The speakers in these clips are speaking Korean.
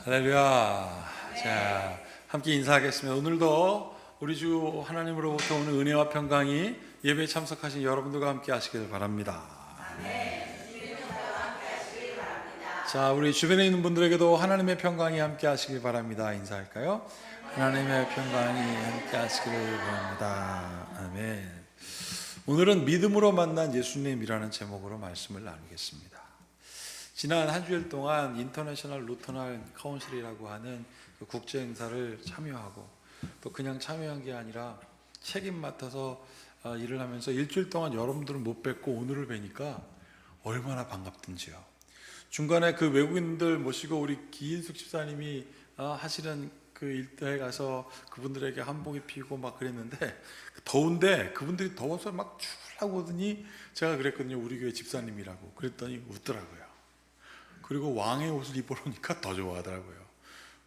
할렐루야. 자, 함께 인사하겠습니다. 오늘도 우리 주 하나님으로부터 오는 은혜와 평강이 예배에 참석하신 여러분들과 함께 하시길 바랍니다. 자, 우리 주변에 있는 분들에게도 하나님의 평강이 함께 하시길 바랍니다. 인사할까요? 하나님의 평강이 함께 하시기를 바랍니다. 아멘. 오늘은 믿음으로 만난 예수님이라는 제목으로 말씀을 나누겠습니다. 지난 한 주일 동안 인터내셔널 루터널 카운슬이라고 하는 그 국제 행사를 참여하고 또 그냥 참여한 게 아니라 책임 맡아서 일을 하면서 일주일 동안 여러분들을 못 뵙고 오늘을 뵈니까 얼마나 반갑든지요. 중간에 그 외국인들 모시고 우리 기인숙 집사님이 하시는 그 일터에 가서 그분들에게 한복이 피고 막 그랬는데 더운데 그분들이 더워서 막 출라고 오더니 제가 그랬거든요. 우리 교회 집사님이라고. 그랬더니 웃더라고요. 그리고 왕의 옷을 입어놓으니까 더 좋아하더라고요.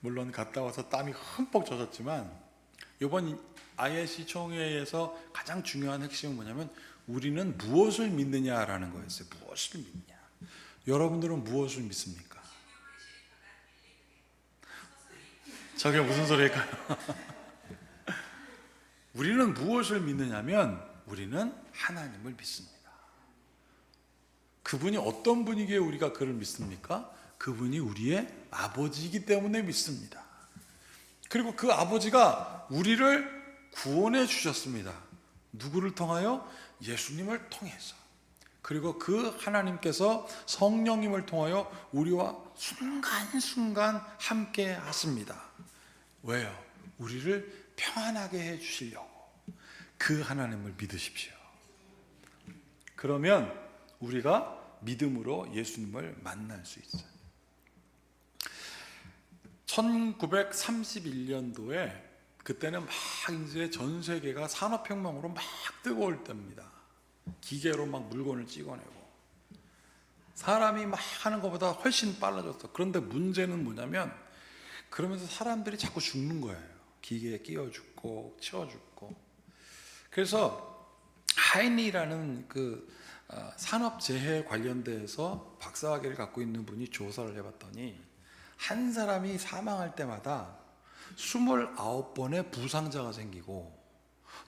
물론 갔다 와서 땀이 흠뻑 젖었지만 이번 ISC 총회에서 가장 중요한 핵심은 뭐냐면 우리는 무엇을 믿느냐라는 거였어요. 무엇을 믿냐? 여러분들은 무엇을 믿습니까? 저게 무슨 소리일까요? 우리는 무엇을 믿느냐면 우리는 하나님을 믿습니다. 그분이 어떤 분이기에 우리가 그를 믿습니까? 그분이 우리의 아버지이기 때문에 믿습니다. 그리고 그 아버지가 우리를 구원해 주셨습니다. 누구를 통하여? 예수님을 통해서. 그리고 그 하나님께서 성령님을 통하여 우리와 순간순간 함께 하십니다. 왜요? 우리를 평안하게 해 주시려고. 그 하나님을 믿으십시오. 그러면 우리가 믿음으로 예수님을 만날 수 있어요. 1931년도에 그때는 막 이제 전 세계가 산업혁명으로 막 뜨거울 때입니다. 기계로 막 물건을 찍어내고 사람이 막 하는 것보다 훨씬 빨라졌어. 그런데 문제는 뭐냐면 그러면서 사람들이 자꾸 죽는 거예요. 기계에 끼어 죽고 치워 죽고. 그래서 하이니라는 그 산업재해 관련돼서 박사학위를 갖고 있는 분이 조사를 해봤더니 한 사람이 사망할 때마다 29번의 부상자가 생기고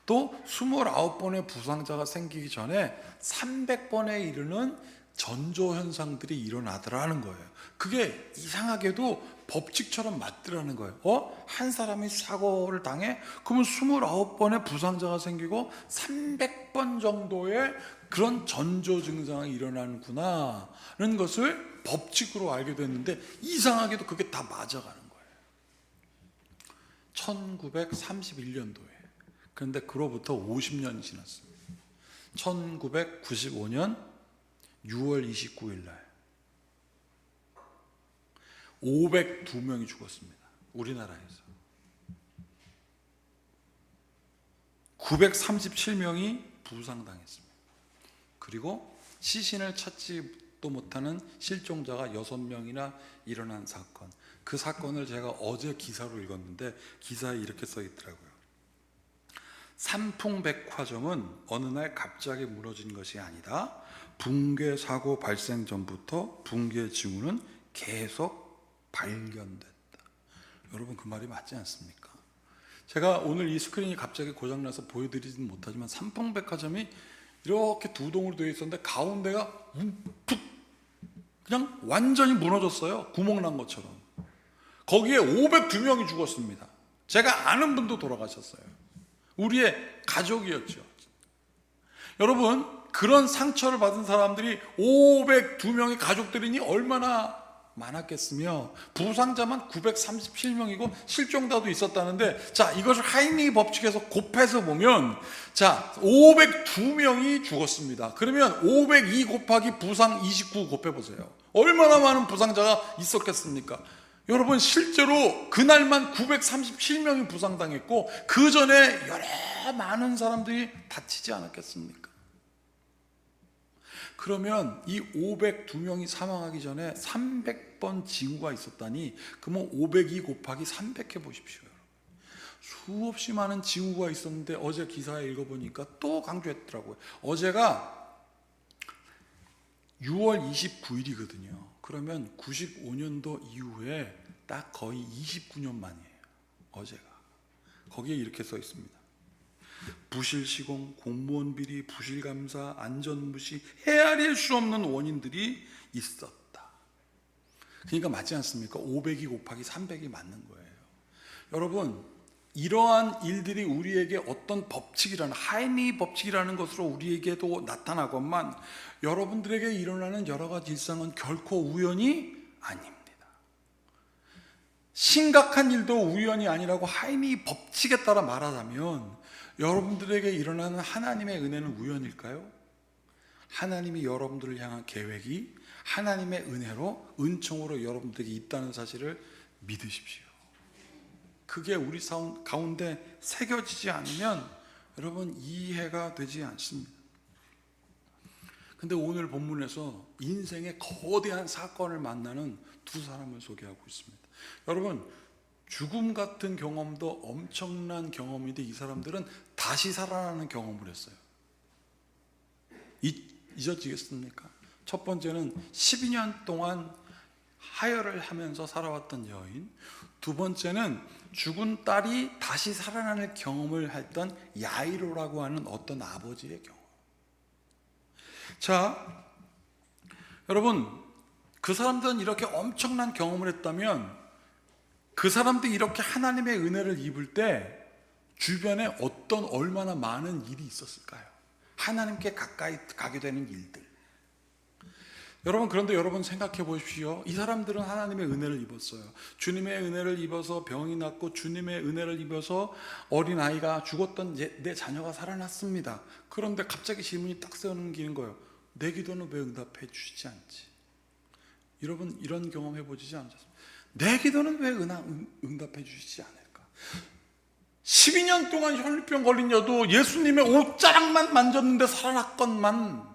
또 29번의 부상자가 생기기 전에 300번에 이르는 전조현상들이 일어나더라는 거예요. 그게 이상하게도 법칙처럼 맞더라는 거예요. 한 사람이 사고를 당해? 그러면 29번의 부상자가 생기고 300번 정도의 그런 전조 증상이 일어나는구나라는 것을 법칙으로 알게 됐는데 이상하게도 그게 다 맞아가는 거예요. 1931년도에. 그런데 그로부터 50년이 지났습니다. 1995년 6월 29일 날 502명이 죽었습니다. 우리나라에서. 937명이 부상당했습니다. 그리고 시신을 찾지도 못하는 실종자가 6명이나 일어난 사건. 그 사건을 제가 어제 기사로 읽었는데 기사에 이렇게 써 있더라고요. 삼풍백화점은 어느 날 갑자기 무너진 것이 아니다. 붕괴 사고 발생 전부터 붕괴 징후는 계속 발견됐다. 여러분 그 말이 맞지 않습니까? 제가 오늘 이 스크린이 갑자기 고장나서 보여드리진 못하지만 삼풍백화점이 이렇게 두 동으로 되어 있었는데 가운데가 푹 그냥 완전히 무너졌어요. 구멍 난 것처럼. 거기에 502명이 죽었습니다. 제가 아는 분도 돌아가셨어요. 우리의 가족이었죠. 여러분 그런 상처를 받은 사람들이 502명의 가족들이니 얼마나 많았겠으며 부상자만 937명이고 실종자도 있었다는데 자 이것을 하이니 법칙에서 곱해서 보면 자 502명이 죽었습니다. 그러면 502 곱하기 부상 29 곱해보세요. 얼마나 많은 부상자가 있었겠습니까? 여러분 실제로 그날만 937명이 부상당했고 그 전에 여러 많은 사람들이 다치지 않았겠습니까? 그러면 이 502명이 사망하기 전에 300번 징후가 있었다니 그러면 502 곱하기 300 해보십시오. 수없이 많은 징후가 있었는데 어제 기사에 읽어보니까 또 강조했더라고요. 어제가 6월 29일이거든요. 그러면 95년도 이후에 딱 거의 29년 만이에요. 어제가. 거기에 이렇게 써 있습니다. 부실 시공, 공무원 비리, 부실 감사, 안전 무시, 헤아릴 수 없는 원인들이 있었다. 그러니까 맞지 않습니까? 500이 곱하기 300이 맞는 거예요. 여러분, 이러한 일들이 우리에게 어떤 법칙이라는, 하이니 법칙이라는 것으로 우리에게도 나타나건만 여러분들에게 일어나는 여러 가지 일상은 결코 우연이 아닙니다. 심각한 일도 우연이 아니라고 하이니 법칙에 따라 말하자면 여러분들에게 일어나는 하나님의 은혜는 우연일까요? 하나님이 여러분들을 향한 계획이 하나님의 은혜로, 은총으로 여러분들에게 있다는 사실을 믿으십시오. 그게 우리 가운데 새겨지지 않으면 여러분 이해가 되지 않습니다. 근데 오늘 본문에서 인생의 거대한 사건을 만나는 두 사람을 소개하고 있습니다. 여러분, 죽음 같은 경험도 엄청난 경험인데 이 사람들은 다시 살아나는 경험을 했어요. 잊어지겠습니까? 첫 번째는 12년 동안 하혈을 하면서 살아왔던 여인, 두 번째는 죽은 딸이 다시 살아나는 경험을 했던 야이로라고 하는 어떤 아버지의 경험. 자, 여러분, 그 사람들은 이렇게 엄청난 경험을 했다면 그 사람들이 이렇게 하나님의 은혜를 입을 때 주변에 얼마나 많은 일이 있었을까요? 하나님께 가까이 가게 되는 일들. 여러분, 그런데 여러분 생각해 보십시오. 이 사람들은 하나님의 은혜를 입었어요. 주님의 은혜를 입어서 병이 낫고 주님의 은혜를 입어서 어린아이가 죽었던 내 자녀가 살아났습니다. 그런데 갑자기 질문이 딱 세우는 거예요. 내 기도는 왜 응답해 주시지 않지? 여러분, 이런 경험 해보시지 않으셨습니까? 내 기도는 왜 응답해 주시지 않을까? 12년 동안 혈류병 걸린 여도 예수님의 옷자락만 만졌는데 살아났건만,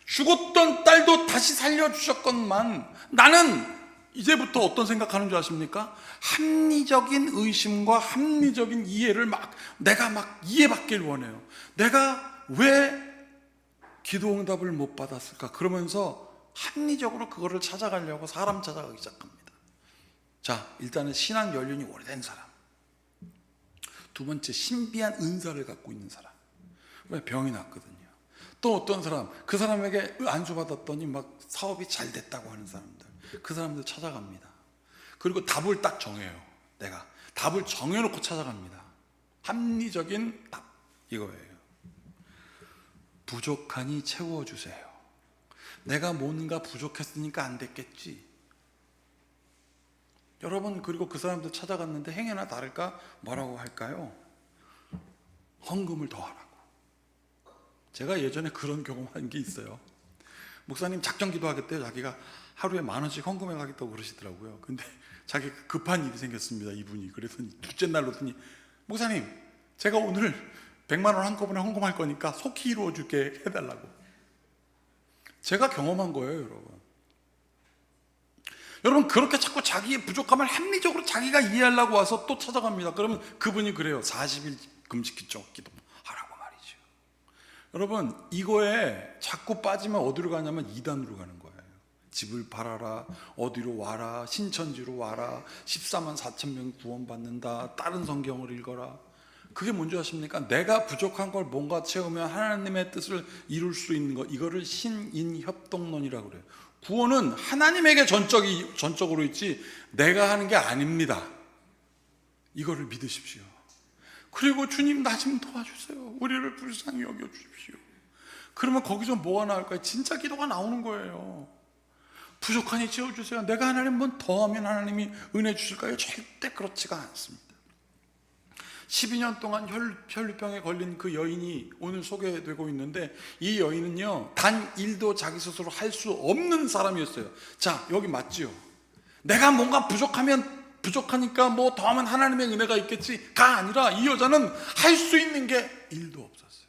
죽었던 딸도 다시 살려주셨건만, 나는 이제부터 어떤 생각하는 줄 아십니까? 합리적인 의심과 합리적인 이해를 내가 이해받길 원해요. 내가 왜 기도 응답을 못 받았을까? 그러면서 합리적으로 그거를 찾아가려고 사람 찾아가기 시작합니다. 자, 일단은 신앙 연륜이 오래된 사람. 두 번째, 신비한 은사를 갖고 있는 사람. 왜? 병이 났거든요. 또 어떤 사람, 그 사람에게 안수받았더니 사업이 잘 됐다고 하는 사람들, 그 사람들 찾아갑니다. 그리고 답을 딱 정해요. 내가 답을 정해놓고 찾아갑니다. 합리적인 답, 이거예요. 부족하니 채워주세요. 내가 뭔가 부족했으니까 안 됐겠지. 여러분, 그리고 그 사람들 찾아갔는데 행여나 다를까 뭐라고 할까요? 헌금을 더 하라고. 제가 예전에 그런 경험한 게 있어요. 목사님 작정 기도하겠대요. 자기가 하루에 10,000원씩 헌금해 가겠다고 그러시더라고요. 근데 자기 급한 일이 생겼습니다, 이분이. 그래서 둘째 날 오더니, 목사님, 제가 오늘 100만 원 한꺼번에 헌금할 거니까 속히 이루어 줄게 해달라고. 제가 경험한 거예요, 여러분. 여러분, 그렇게 자꾸 자기의 부족함을 합리적으로 자기가 이해하려고 와서 또 찾아갑니다. 그러면 그분이 그래요. 40일 금식 기도 하라고 말이죠. 여러분, 이거에 자꾸 빠지면 어디로 가냐면 이단으로 가는 거예요. 집을 팔아라, 어디로 와라, 신천지로 와라, 14만 4천 명이 구원받는다, 다른 성경을 읽어라. 그게 뭔지 아십니까? 내가 부족한 걸 뭔가 채우면 하나님의 뜻을 이룰 수 있는 것, 이거를 신인협동론이라고 그래요. 구원은 하나님에게 전적으로 있지 내가 하는 게 아닙니다. 이거를 믿으십시오. 그리고 주님, 나 좀 도와주세요. 우리를 불쌍히 여겨주십시오. 그러면 거기서 뭐가 나올까요? 진짜 기도가 나오는 거예요. 부족하니 채워주세요. 내가 하나님 더하면 하나님이 은혜 주실까요? 절대 그렇지가 않습니다. 12년 동안 혈류병에 걸린 그 여인이 오늘 소개되고 있는데, 이 여인은요, 단 일도 자기 스스로 할 수 없는 사람이었어요. 자, 여기 맞지요? 내가 뭔가 부족하니까 뭐 더하면 하나님의 은혜가 있겠지가 아니라 이 여자는 할 수 있는 게 일도 없었어요.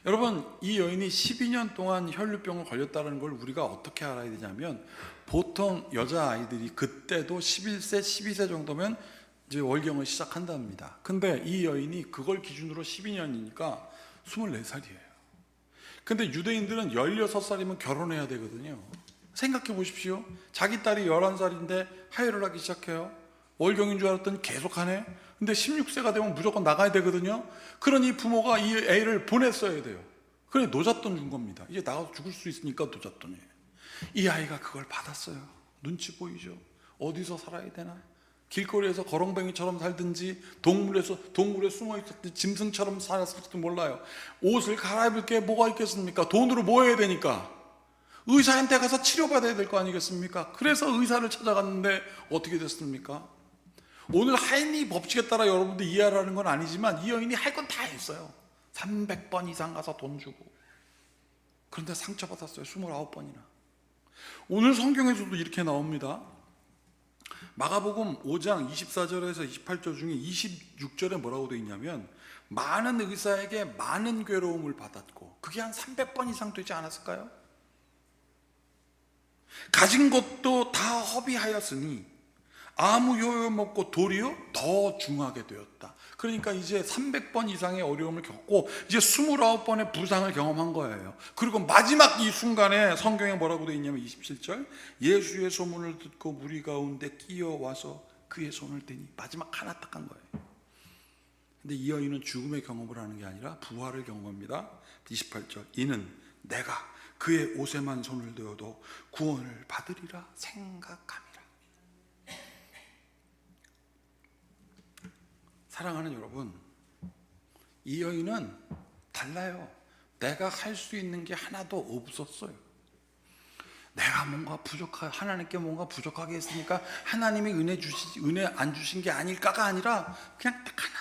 여러분, 이 여인이 12년 동안 혈류병을 걸렸다는 걸 우리가 어떻게 알아야 되냐면, 보통 여자아이들이 그때도 11세, 12세 정도면 이제 월경을 시작한답니다. 근데 이 여인이 그걸 기준으로 12년이니까 24살이에요. 근데 유대인들은 16살이면 결혼해야 되거든요. 생각해 보십시오. 자기 딸이 11살인데 하혈을 하기 시작해요. 월경인 줄 알았더니 계속 하네. 근데 16세가 되면 무조건 나가야 되거든요. 그러니 부모가 이 애를 보냈어야 돼요. 그래 노잣돈 준 겁니다. 이제 나가서 죽을 수 있으니까 노잣돈이에요. 이 아이가 그걸 받았어요. 눈치 보이죠? 어디서 살아야 되나? 길거리에서 거렁뱅이처럼 살든지 동물에 숨어 있었든지 짐승처럼 살았을지도 몰라요. 옷을 갈아입을 게 뭐가 있겠습니까? 돈으로 뭐 해야 되니까? 의사한테 가서 치료받아야 될 거 아니겠습니까? 그래서 의사를 찾아갔는데 어떻게 됐습니까? 오늘 하인이 법칙에 따라 여러분들 이해하라는 건 아니지만 이 여인이 할 건 다 했어요. 300번 이상 가서 돈 주고. 그런데 상처받았어요. 29번이나. 오늘 성경에서도 이렇게 나옵니다. 마가복음 5장 24절에서 28절 중에 26절에 뭐라고 되어 있냐면 많은 의사에게 많은 괴로움을 받았고, 그게 한 300번 이상 되지 않았을까요? 가진 것도 다 허비하였으니 아무 효용 없고 도리어 더 중하게 되었다. 그러니까 이제 300번 이상의 어려움을 겪고 이제 29번의 부상을 경험한 거예요. 그리고 마지막 이 순간에 성경에 뭐라고 되어 있냐면 27절, 예수의 소문을 듣고 무리 가운데 끼어와서 그의 손을 대니, 마지막 하나 딱 한 거예요. 근데 이 여인은 죽음의 경험을 하는 게 아니라 부활을 경험합니다. 28절, 이는 내가 그의 옷에만 손을 대어도 구원을 받으리라 생각함이라. 사랑하는 여러분, 이 여인은 달라요. 내가 할 수 있는 게 하나도 없었어요. 내가 뭔가 하나님께 뭔가 부족하게 했으니까 하나님이 은혜 안 주신 게 아닐까가 아니라 그냥 딱 하나,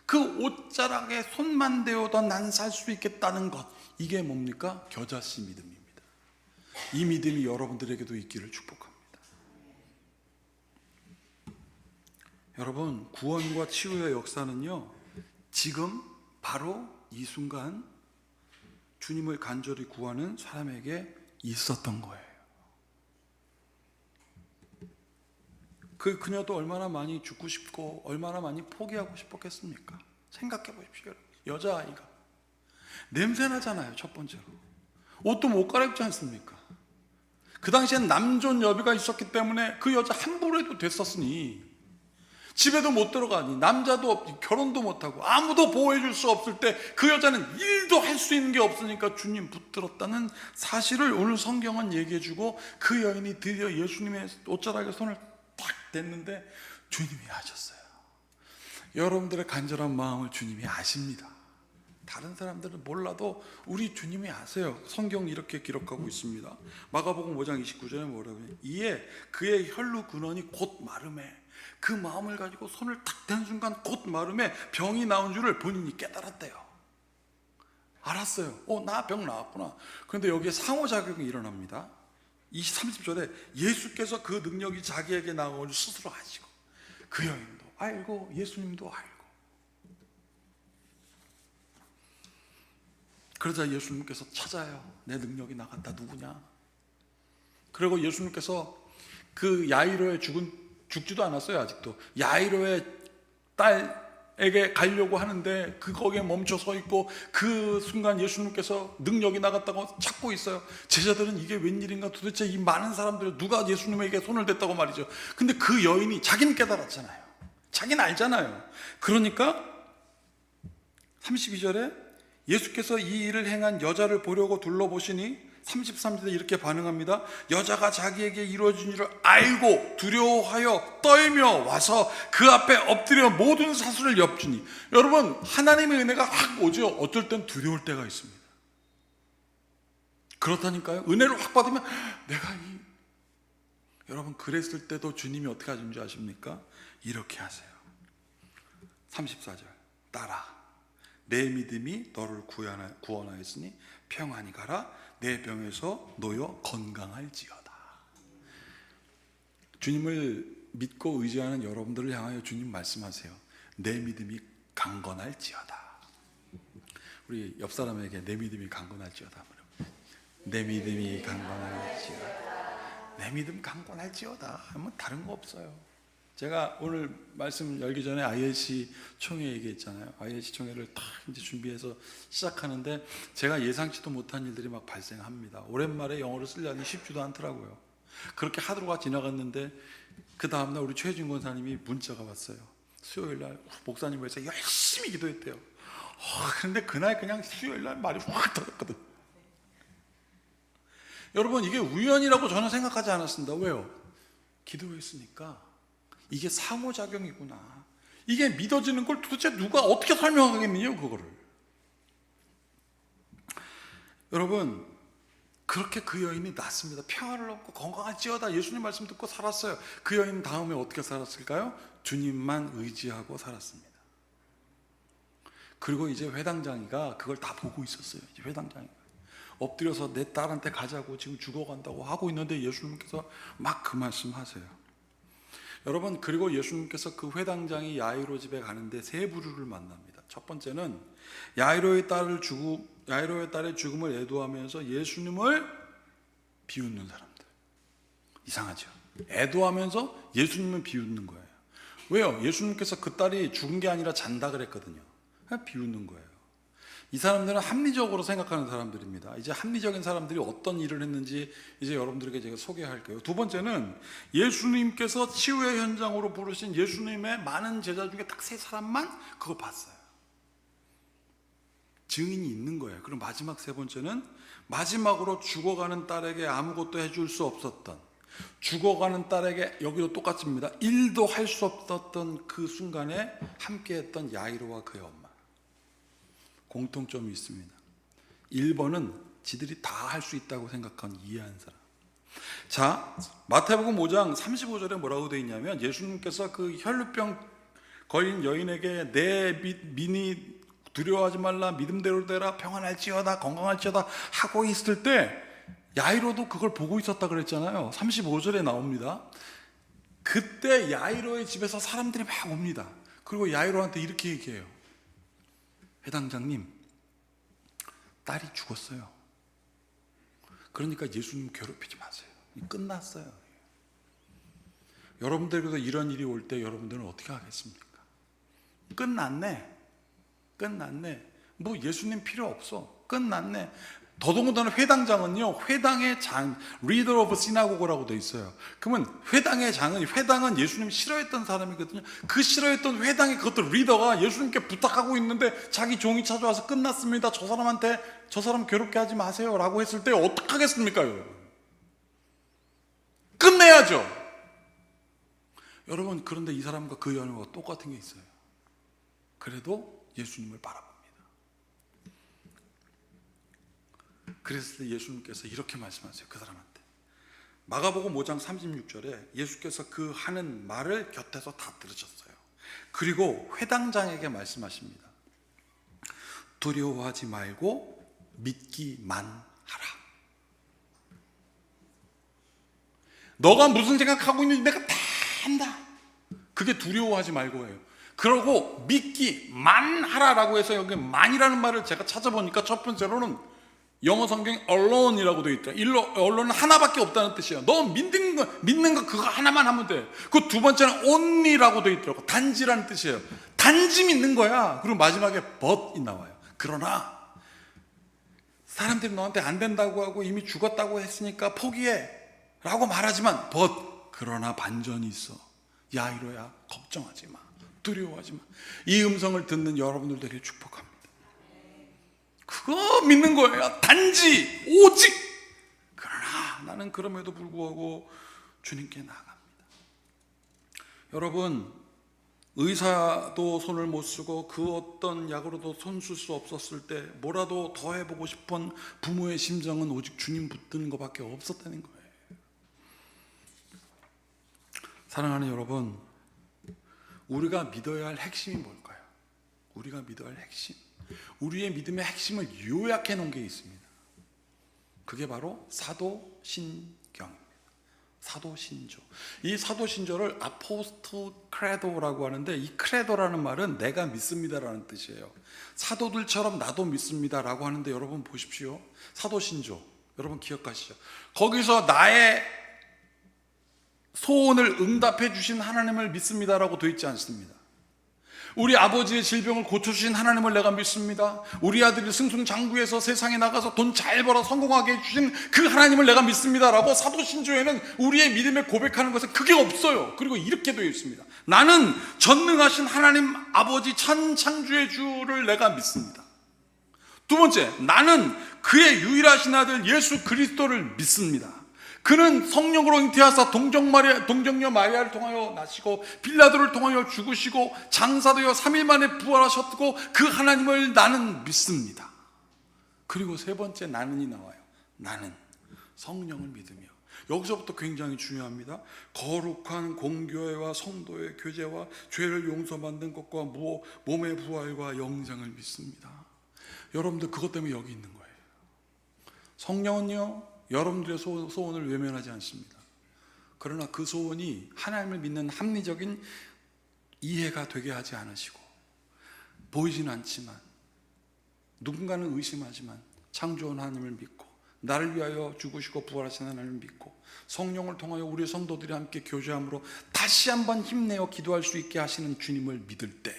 그 옷자락에 손만 대어도 난 살 수 있겠다는 것, 이게 뭡니까? 겨자씨 믿음입니다. 이 믿음이 여러분들에게도 있기를 축복합니다. 여러분, 구원과 치유의 역사는요, 지금 바로 이 순간 주님을 간절히 구하는 사람에게 있었던 거예요. 그녀도 얼마나 많이 죽고 싶고 얼마나 많이 포기하고 싶었겠습니까? 생각해 보십시오. 여자아이가 냄새 나잖아요. 첫 번째로 옷도 못 갈아입지 않습니까? 그 당시엔 남존 여비가 있었기 때문에 그 여자 함부로 해도 됐었으니, 집에도 못 들어가니, 남자도 없지, 결혼도 못하고 아무도 보호해 줄 수 없을 때 그 여자는 일도 할 수 있는 게 없으니까 주님 붙들었다는 사실을 오늘 성경은 얘기해 주고, 그 여인이 드디어 예수님의 옷자락에 손을 딱 댔는데 주님이 아셨어요. 여러분들의 간절한 마음을 주님이 아십니다. 다른 사람들은 몰라도 우리 주님이 아세요. 성경이 이렇게 기록하고 있습니다. 마가복음 5장 29절에 뭐라고 해요? 이에 그의 혈루 근원이 곧 마름에, 그 마음을 가지고 손을 탁 댄 순간 곧 마름에 병이 나온 줄을 본인이 깨달았대요. 알았어요. 나 병 나왔구나. 그런데 여기에 상호작용이 일어납니다. 30절에 예수께서 그 능력이 자기에게 나온 줄 스스로 아시고, 그 여인도 알고 예수님도 알고, 그러자 예수님께서 찾아요. 내 능력이 나갔다, 누구냐? 그리고 예수님께서 그 야이로의 죽지도 않았어요. 아직도 야이로의 딸에게 가려고 하는데 거기에 멈춰 서 있고, 그 순간 예수님께서 능력이 나갔다고 찾고 있어요. 제자들은 이게 웬일인가, 도대체 이 많은 사람들 누가 예수님에게 손을 댔다고 말이죠. 근데 그 여인이 자기는 깨달았잖아요. 자기는 알잖아요. 그러니까 32절에 예수께서 이 일을 행한 여자를 보려고 둘러보시니 33절에 이렇게 반응합니다. 여자가 자기에게 이루어진 일을 알고 두려워하여 떨며 와서 그 앞에 엎드려 모든 사실을 엽주니. 여러분, 하나님의 은혜가 확 오죠. 어떨 땐 두려울 때가 있습니다. 그렇다니까요. 은혜를 확 받으면 여러분, 그랬을 때도 주님이 어떻게 하시는지 아십니까? 이렇게 하세요. 34절, 딸아, 내 믿음이 너를 구원하였으니 평안히 가라. 내 병에서 놓여 건강할지어다. 주님을 믿고 의지하는 여러분들을 향하여 주님 말씀하세요. 내 믿음이 강건할지어다. 우리 옆 사람에게 내 믿음이 강건할지어다. 내 믿음이 강건할지어다. 내 믿음 강건할지어다 하면 다른 거 없어요. 제가 오늘 말씀 열기 전에 ILC 총회 얘기했잖아요. ILC 총회를 딱 이제 준비해서 시작하는데 제가 예상치도 못한 일들이 막 발생합니다. 오랜만에 영어를 쓰려니 쉽지도 않더라고요. 그렇게 하루가 지나갔는데 그 다음날 우리 최혜준 권사님이 문자가 왔어요. 수요일날 목사님께서 열심히 기도했대요. 그런데 그날 그냥 수요일날 말이 확 터졌거든. 여러분, 이게 우연이라고 저는 생각하지 않았습니다. 왜요? 기도했으니까 이게 상호작용이구나. 이게 믿어지는 걸 도대체 누가 어떻게 설명하겠느냐, 그거를. 여러분, 그렇게 그 여인이 낫습니다. 평화를 얻고 건강할지어다 예수님 말씀 듣고 살았어요. 그 여인 다음에 어떻게 살았을까요? 주님만 의지하고 살았습니다. 그리고 이제 회당장이가 그걸 다 보고 있었어요. 이제 회당장이가 엎드려서 내 딸한테 가자고 지금 죽어간다고 하고 있는데 예수님께서 막 그 말씀하세요. 여러분, 그리고 예수님께서 그 회당장이 야이로 집에 가는데 세 부류를 만납니다. 첫 번째는 야이로의 딸의 죽음을 애도하면서 예수님을 비웃는 사람들. 이상하죠? 애도하면서 예수님을 비웃는 거예요. 왜요? 예수님께서 그 딸이 죽은 게 아니라 잔다 그랬거든요. 그냥 비웃는 거예요. 이 사람들은 합리적으로 생각하는 사람들입니다. 이제 합리적인 사람들이 어떤 일을 했는지 이제 여러분들에게 제가 소개할게요. 두 번째는 예수님께서 치유의 현장으로 부르신 예수님의 많은 제자 중에 딱 세 사람만 그거 봤어요. 증인이 있는 거예요. 그리고 마지막 세 번째는 마지막으로 죽어가는 딸에게 아무것도 해줄 수 없었던, 죽어가는 딸에게 여기도 똑같습니다. 일도 할 수 없었던 그 순간에 함께했던 야이로와 그의 엄마. 공통점이 있습니다. 1번은 지들이 다 할 수 있다고 생각한 이해한 사람. 자, 마태복음 5장 35절에 뭐라고 되어 있냐면 예수님께서 그 혈루병 걸린 여인에게 내 민이 두려워하지 말라, 믿음대로 되라, 평안할지어다, 건강할지어다 하고 있을 때 야이로도 그걸 보고 있었다 그랬잖아요. 35절에 나옵니다. 그때 야이로의 집에서 사람들이 막 옵니다. 그리고 야이로한테 이렇게 얘기해요. 회당장님, 딸이 죽었어요. 그러니까 예수님 괴롭히지 마세요. 끝났어요. 여러분들에게도 이런 일이 올 때 여러분들은 어떻게 하겠습니까? 끝났네. 뭐 예수님 필요 없어. 끝났네. 더더군다나 회당장은요, 회당의 장, 리더 오브 시나고그라고 돼 있어요. 그러면 회당은 예수님이 싫어했던 사람이거든요. 그 싫어했던 회당의 그것도 리더가 예수님께 부탁하고 있는데 자기 종이 찾아와서 끝났습니다, 저 사람 괴롭게 하지 마세요 라고 했을 때 어떡하겠습니까, 여러분? 끝내야죠. 여러분, 그런데 이 사람과 그 여인과 똑같은 게 있어요. 그래도 예수님을 바라봅니다. 그랬을 때 예수님께서 이렇게 말씀하세요. 그 사람한테. 마가복음 5장 36절에 예수께서 그 하는 말을 곁에서 다 들으셨어요. 그리고 회당장에게 말씀하십니다. 두려워하지 말고 믿기만 하라. 너가 무슨 생각하고 있는지 내가 다 안다. 그게 두려워하지 말고예요. 그러고 믿기만 하라라고 해서 여기 만이라는 말을 제가 찾아보니까 첫 번째로는 영어 성경에 alone이라고 되어 있더라. alone은 하나밖에 없다는 뜻이에요. 너 믿는 거 그거 하나만 하면 돼. 그 두 번째는 only라고 되어 있더라고. 단지라는 뜻이에요. 단지 믿는 거야. 그리고 마지막에 but이 나와요. 그러나 사람들이 너한테 안 된다고 하고 이미 죽었다고 했으니까 포기해 라고 말하지만 but 그러나 반전이 있어. 야이로야, 걱정하지 마, 두려워하지 마. 이 음성을 듣는 여러분들에게 축복합니다. 그거 믿는 거예요. 단지 오직. 그러나 나는 그럼에도 불구하고 주님께 나아갑니다. 여러분, 의사도 손을 못 쓰고 그 어떤 약으로도 손 쓸 수 없었을 때 뭐라도 더 해보고 싶은 부모의 심정은 오직 주님 붙드는 것밖에 없었다는 거예요. 사랑하는 여러분, 우리가 믿어야 할 핵심이 뭘까요? 우리가 믿어야 할 핵심, 우리의 믿음의 핵심을 요약해 놓은 게 있습니다. 그게 바로 사도신경입니다. 사도신조. 이 사도신조를 아포스톨 크레도라고 하는데, 이 크레도라는 말은 내가 믿습니다라는 뜻이에요. 사도들처럼 나도 믿습니다라고 하는데, 여러분 보십시오. 사도신조 여러분 기억하시죠? 거기서 나의 소원을 응답해 주신 하나님을 믿습니다라고 되어 있지 않습니다. 우리 아버지의 질병을 고쳐주신 하나님을 내가 믿습니다. 우리 아들이 승승장구해서 세상에 나가서 돈 잘 벌어 성공하게 해주신 그 하나님을 내가 믿습니다라고 사도신조에는 우리의 믿음에 고백하는 것은 그게 없어요. 그리고 이렇게 되어 있습니다. 나는 전능하신 하나님 아버지 천창조의 주를 내가 믿습니다. 두 번째, 나는 그의 유일하신 아들 예수 그리스도를 믿습니다. 그는 성령으로 잉태하사 동정녀 마리아를 통하여 나시고 빌라도를 통하여 죽으시고 장사되어 3일 만에 부활하셨고 그 하나님을 나는 믿습니다. 그리고 세 번째 나는이 나와요. 나는 성령을 믿으며, 여기서부터 굉장히 중요합니다. 거룩한 공교회와 성도의 교제와 죄를 용서받는 것과 몸의 부활과 영생을 믿습니다. 여러분들 그것 때문에 여기 있는 거예요. 성령은요, 여러분들의 소원을 외면하지 않습니다. 그러나 그 소원이 하나님을 믿는 합리적인 이해가 되게 하지 않으시고, 보이진 않지만 누군가는 의심하지만 창조한 하나님을 믿고 나를 위하여 죽으시고 부활하신 하나님을 믿고 성령을 통하여 우리 성도들이 함께 교제함으로 다시 한번 힘내어 기도할 수 있게 하시는 주님을 믿을 때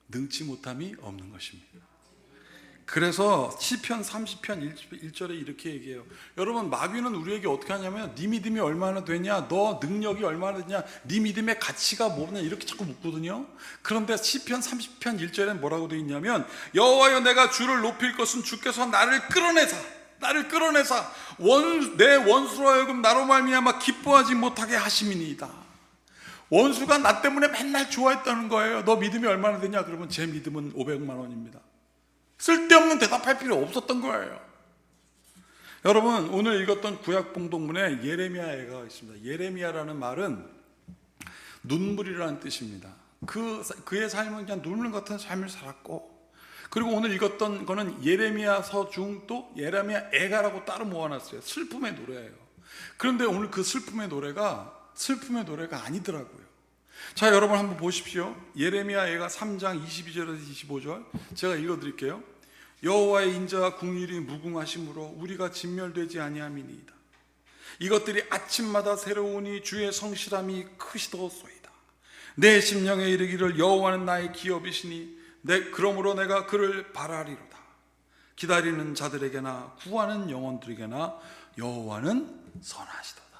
능치 못함이 없는 것입니다. 그래서 시편 30편 1절에 이렇게 얘기해요. 여러분, 마귀는 우리에게 어떻게 하냐면 네 믿음이 얼마나 되냐, 너 능력이 얼마나 되냐, 네 믿음의 가치가 뭐냐, 이렇게 자꾸 묻거든요. 그런데 시편 30편 1절에 뭐라고 되어 있냐면, 여호와여 내가 주를 높일 것은 주께서 나를 끌어내사 내 원수로 하여금 나로 말미암아 기뻐하지 못하게 하심이니이다. 원수가 나 때문에 맨날 좋아했다는 거예요. 너 믿음이 얼마나 되냐? 그러면 제 믿음은 500만 원입니다. 쓸데없는 대답할 필요 없었던 거예요. 여러분, 오늘 읽었던 구약 봉독문에 예레미야가 있습니다. 예레미야라는 말은 눈물이라는 뜻입니다. 그의 삶은 그냥 눈물 같은 삶을 살았고, 그리고 오늘 읽었던 거는 예레미야서 중 또 예레미야 애가라고 따로 모아놨어요. 슬픔의 노래예요. 그런데 오늘 그 슬픔의 노래가 아니더라고요. 자, 여러분 한번 보십시오. 예레미야 애가 3장 22절에서 25절 제가 읽어드릴게요. 여호와의 인자와 국률이 무궁하심으로 우리가 진멸되지 아니함이니이다. 이것들이 아침마다 새로우니 주의 성실함이 크시도소이다. 내 심령에 이르기를 여호와는 나의 기업이시니 그러므로 내가 그를 바라리로다. 기다리는 자들에게나 구하는 영혼들에게나 여호와는 선하시도다.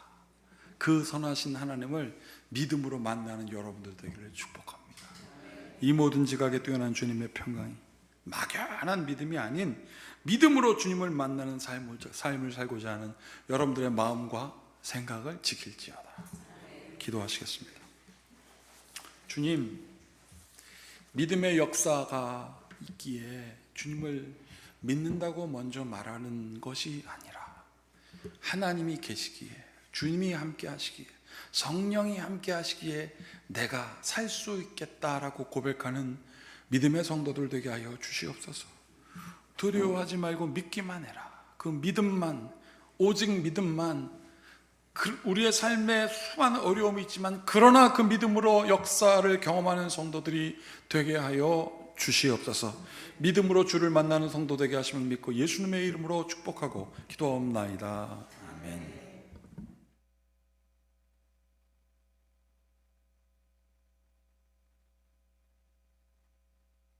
그 선하신 하나님을 믿음으로 만나는 여러분들 되기를 축복합니다. 이 모든 지각에 뛰어난 주님의 평강이 막연한 믿음이 아닌 믿음으로 주님을 만나는 삶을 살고자 하는 여러분들의 마음과 생각을 지킬지어다. 기도하시겠습니다. 주님, 믿음의 역사가 있기에 주님을 믿는다고 먼저 말하는 것이 아니라 하나님이 계시기에, 주님이 함께 하시기에, 성령이 함께 하시기에 내가 살 수 있겠다라고 고백하는 믿음의 성도들 되게 하여 주시옵소서. 두려워하지 말고 믿기만 해라. 그 믿음만, 오직 믿음만, 우리의 삶에 수많은 어려움이 있지만 그러나 그 믿음으로 역사를 경험하는 성도들이 되게 하여 주시옵소서. 믿음으로 주를 만나는 성도 되게 하심을 믿고 예수님의 이름으로 축복하고 기도하옵나이다. 아멘.